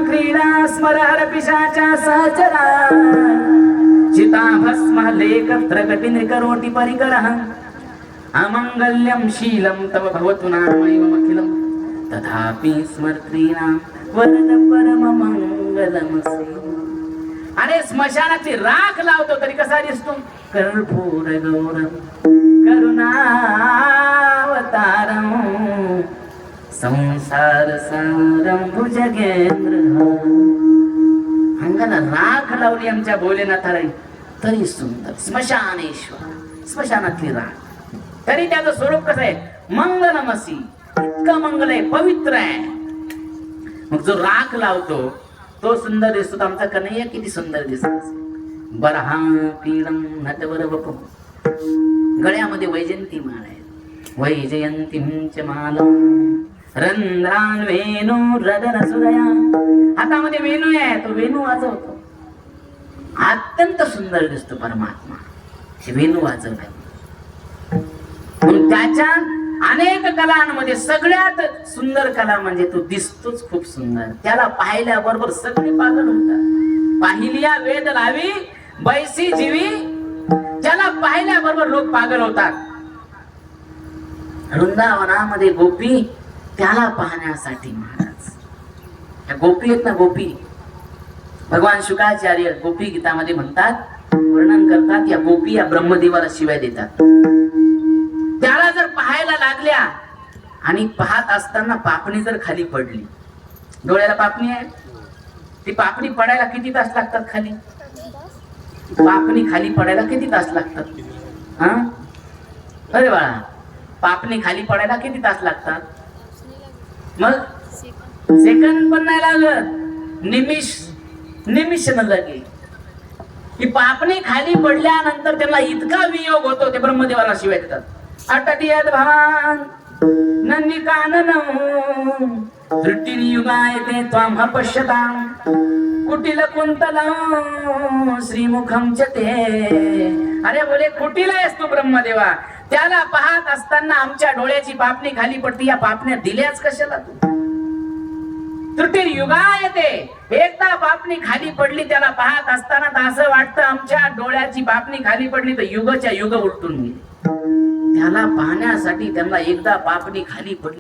क्रीडा स्मरहर पिशाचा सहचरा चिता भस्म लेख प्रकटिन करोति परिकरः अमंगल्यम शीलम तव भवतु नामैवमखिलम तथापि स्मर्त्रीणां वरद परम मंगलमसि. अरे स्मशानाची राख लावतो तरी कसा दिसतो? कर्पूर गौरम करुणावतारम संसार सारम भुजगेंद्र. अंगाला राख लावली आमच्या भोलेनाथाला तरी सुंदर. स्मशानेश्वर, स्मशानातली राख, तरी त्याचं स्वरूप कसं आहे? मंगलमसी, इतकं मंगल आहे, पवित्र आहे. मग जो राख लावतो तो सुंदर दिसतो. आमचा कन्हैया किती सुंदर दिसतो. बरहा पीडम नटवर वपू, गळ्यामध्ये वैजयंती माळ आहे. वैजयंतींच मालम रंध्रान वेणू रदन सुदया. हातामध्ये वेणू आहे, तो वेणू वाजवतो. अत्यंत सुंदर दिसतो परमात्मा वेणू वाजवतो. त्याच्या अनेक कलांमध्ये सगळ्यात सुंदर कला म्हणजे तो दिसतोच खूप सुंदर. त्याला पाहिल्याबरोबर सगळे पागल होतात. पाहिलिया वेद लावी बैसी जीवी, ज्याला पाहिल्याबरोबर लोक पागल होतात. वृंदावनामध्ये गोपी त्याला पाहण्यासाठी महाराज, त्या गोपी आहेत ना, गोपी भगवान शुकाचार्य गोपी गीतामध्ये म्हणतात, वर्णन करतात, या गोपी या ब्रह्मदेवाला शिवाय देतात. त्याला जर पाहायला लागल्या आणि पाहत असताना पापणी जर खाली पडली, डोळ्याला पापणी आहे, ती पापणी पडायला किती तास लागतात खाली? पापणी खाली पडायला किती तास लागतात? हा अरे बाळा, पापणी खाली पडायला किती तास लागतात? मग सेकंद पण नाही लागत, निमिष न लगे. ही पापणी खाली पडल्यानंतर त्याला इतका वियोग होतो, ते ब्रह्मदेवाला शिवाय देतात. अटटियत भवान नन्निकाननं दृष्टीनि युगायते त्वाम पश्यतां कुटिल कुंतलं श्रीमुखं च ते. अरे बोले, कुटिल आहेस तू ब्रह्मदेवा, त्याला पाहत असताना आमच्या डोळ्याची पापणी खाली पडती. या पापण्या दिल्याच कशाला तू? त्रुटी युगायते, एकदा पापणी खाली पडली त्याला पाहत असताना तर असं वाटतं आमच्या डोळ्याची पापणी खाली पडली तर युगच्या युग उलटून गेली. त्याला पाहण्यासाठी त्यांना एकदा पापणी खाली पडली.